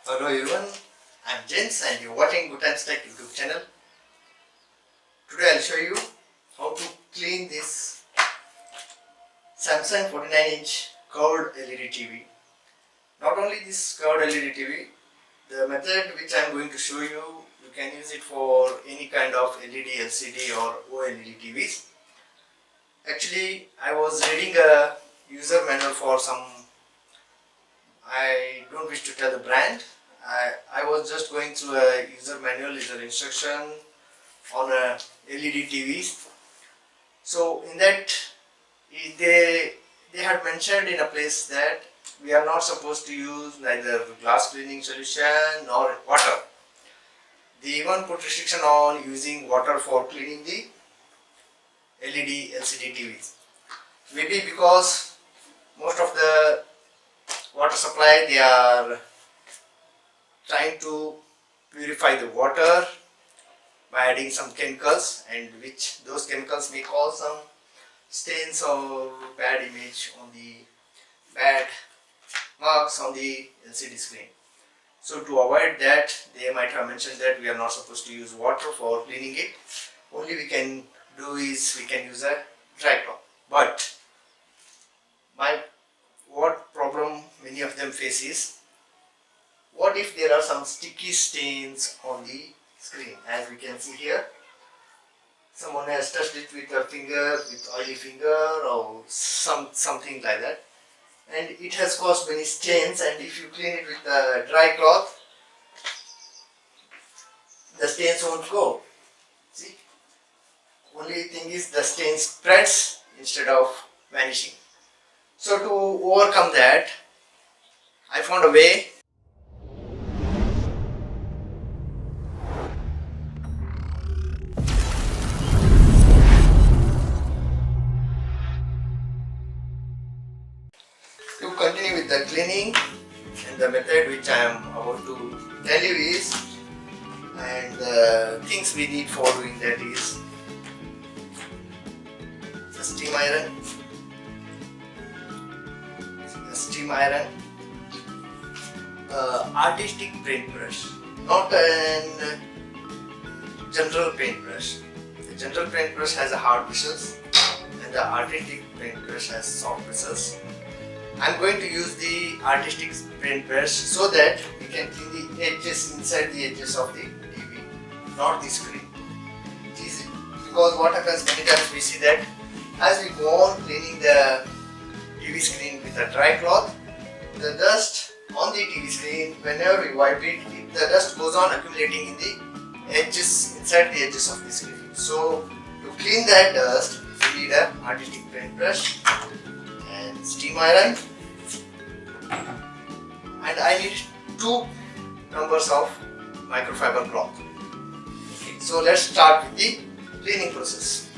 Hello everyone, I'm Jens and you're watching Good Times Tech YouTube channel. Today I'll show you how to clean this Samsung 49-inch curved LED TV. Not only this curved LED TV, the method which I'm going to show you, you can use it for any kind of LED, LCD or OLED TVs. Actually, I was reading a user manual for some, I don't wish to tell the brand. I was just going through a user manual, user instruction on a LED TVs. So in that they had mentioned in a place that we are not supposed to use neither glass cleaning solution nor water. They even put restriction on using water for cleaning the LED LCD TVs. Maybe because most of the water supply, they are trying to purify the water by adding some chemicals, and which those chemicals may cause some stains or bad image on the bad marks on the LCD screen. So to avoid that, they might have mentioned that we are not supposed to use water for cleaning it. Only we can do is we can use a dry cloth. But what problem many of them face is, what if there are some sticky stains on the screen? As we can see here, someone has touched it with a finger, with oily finger or something like that, and it has caused many stains. And if you clean it with a dry cloth, the stains won't go. See, only thing is the stain spreads instead of vanishing. So to overcome that, I found a way. To continue with the cleaning, and the method which I am about to tell you is, and the things we need for doing that is a steam iron, artistic paintbrush, not a general paintbrush. The general paintbrush has a hard bristles and the artistic paintbrush has soft bristles. I'm going to use the artistic paintbrush so that we can clean the edges, inside the edges of the TV, not the screen. It is because what happens many times, we see that as we go on cleaning the TV screen with a dry cloth, the dust on the TV screen, whenever we wipe it, the dust goes on accumulating in the edges, inside the edges of the screen. So to clean that dust, we need an artistic paintbrush and steam iron, and I need 2 numbers of microfiber cloth. Okay, so let's start with the cleaning process.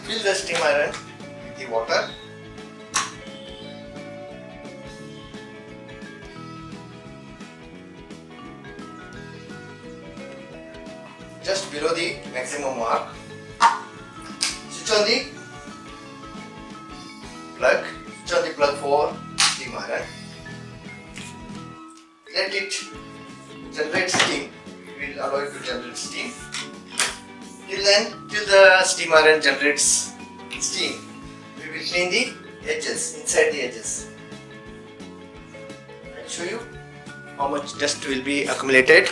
Fill the steam iron with the water. Just below the maximum mark. Switch on the plug for steam iron. Let it generate steam. We will allow it to generate steam. Till the steam iron generates steam, we will clean the edges, inside the edges. I'll show you how much dust will be accumulated.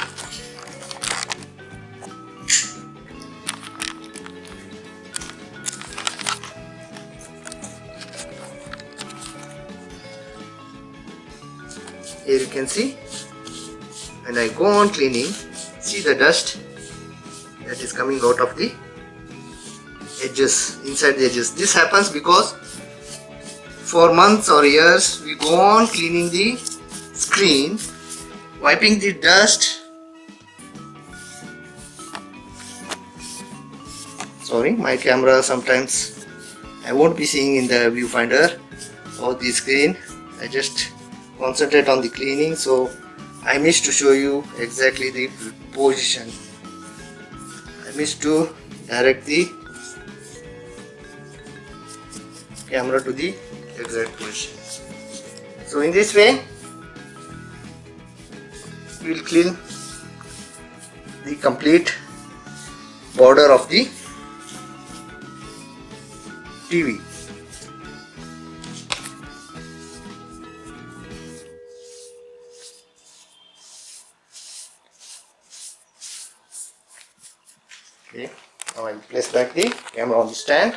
Here you can see, when I go on cleaning, see the dust that is coming out of the edges, inside the edges. This happens because for months or years we go on cleaning the screen, wiping the dust. Sorry, my camera sometimes I won't be seeing in the viewfinder or the screen. I just concentrate on the cleaning, so I missed to show you exactly the position. I missed to direct the camera to the exact position. So in this way we will clean the complete border of the TV. Okay, now I will place back the camera on the stand.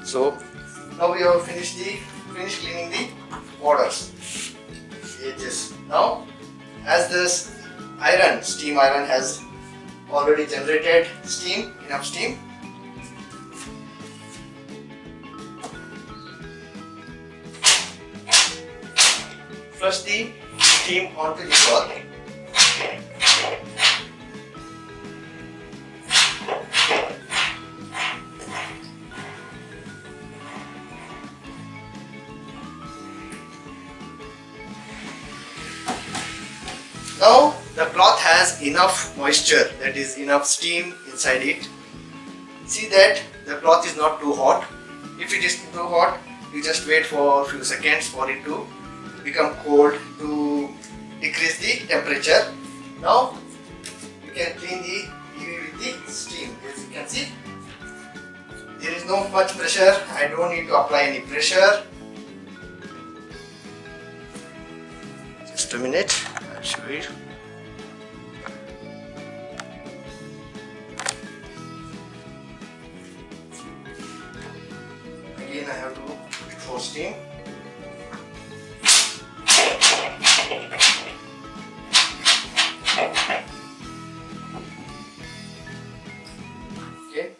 So now we have finished cleaning the borders, edges. Now, as this steam iron has already generated enough steam, flush the steam onto the cloth. Now the cloth has enough moisture, that is enough steam inside it. See that the cloth is not too hot. If it is too hot, you just wait for a few seconds for it to become cold to decrease the temperature. Now you can clean the TV with the steam. As you can see, there is no much pressure. I don't need to apply any pressure. Just a minute, I'll show you. Again, I have to put it for steam. Okay,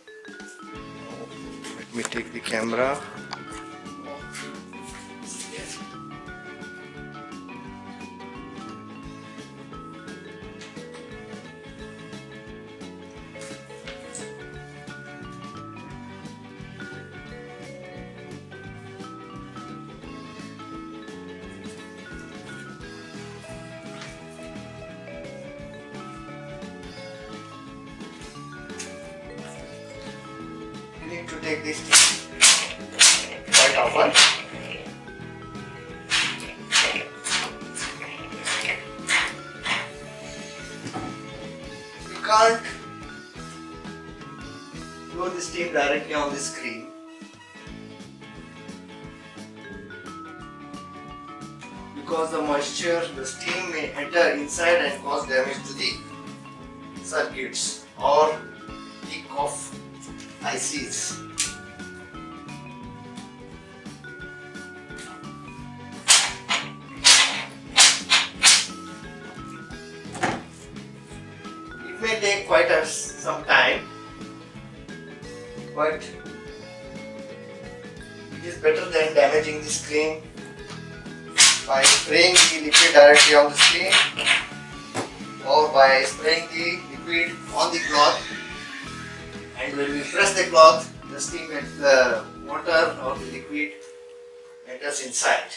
let me take the camera. Need to take this quite often. You can't blow the steam directly on the screen. Because the moisture, the steam may enter inside and cause damage to the circuits or leak of ICs. It may take quite some time, but it is better than damaging the screen by spraying the liquid directly on the screen or by spraying the liquid on the cloth. And when we press the cloth, the steam and the water or the liquid enters inside.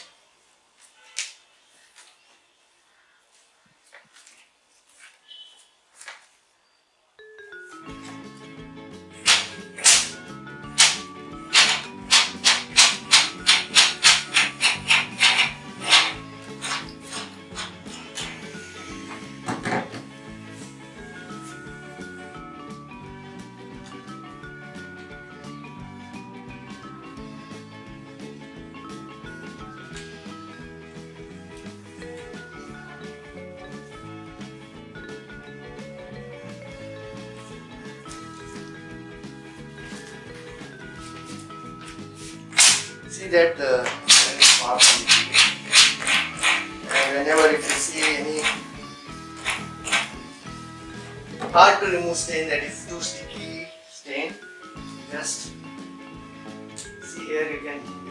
See that the iron is far from the TV. And whenever if you see any hard to remove stain, that is too sticky stain, just see here,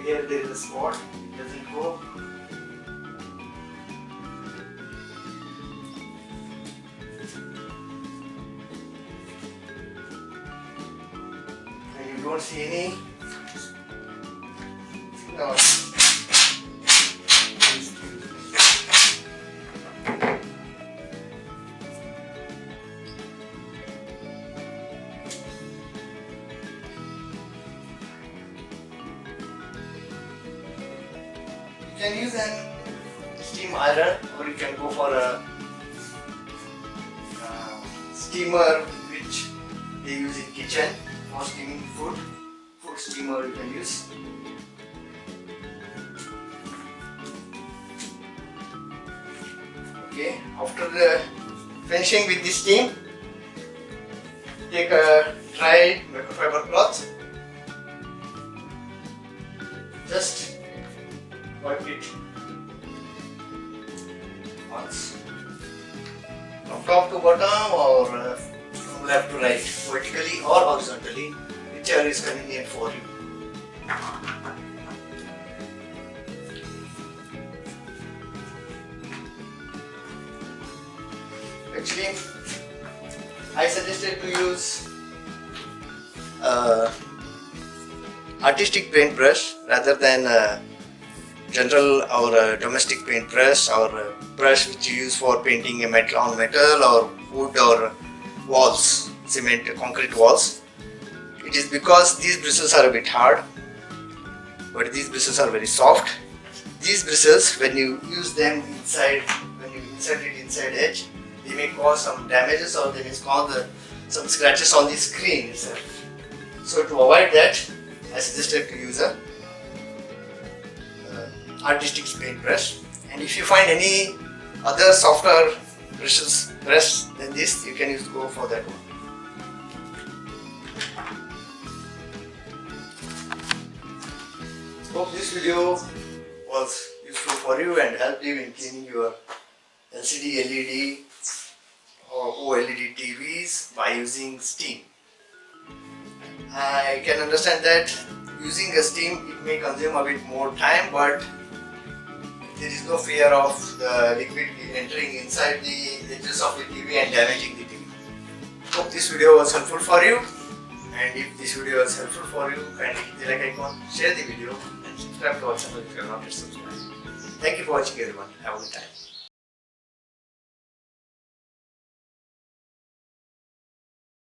here there is a spot, it doesn't go. And you don't see any no. can use an steam iron, or you can go for a steamer which they use in kitchen for steaming food. Food steamer you can use. Okay, after finishing with this steam, take a dry microfiber cloth. Just wipe it once from top to bottom, or from left to right, vertically or horizontally, whichever is convenient for you. Actually, I suggested to use artistic paintbrush rather than general or domestic paintbrush, or brush which you use for painting a metal or wood or walls, cement, concrete walls. It is because these bristles are a bit hard, but these bristles are very soft. These bristles, when you use them inside, when you insert it inside edge, they may cause some damages, or they may cause some scratches on the screen itself. So to avoid that, I suggested to use a artistic paintbrush. And if you find any other softer brush than this, you can go for that one. Hope this video was useful for you and helped you in cleaning your LCD, LED or OLED TVs by using steam. I can understand that using a steam it may consume a bit more time, but there is no fear of the liquid entering inside the edges of the TV and damaging the TV. Hope this video was helpful for you, and if this video was helpful for you, kindly hit the like icon, share the video and subscribe to our channel if you are not yet subscribed. Thank you for watching everyone. Have a good time.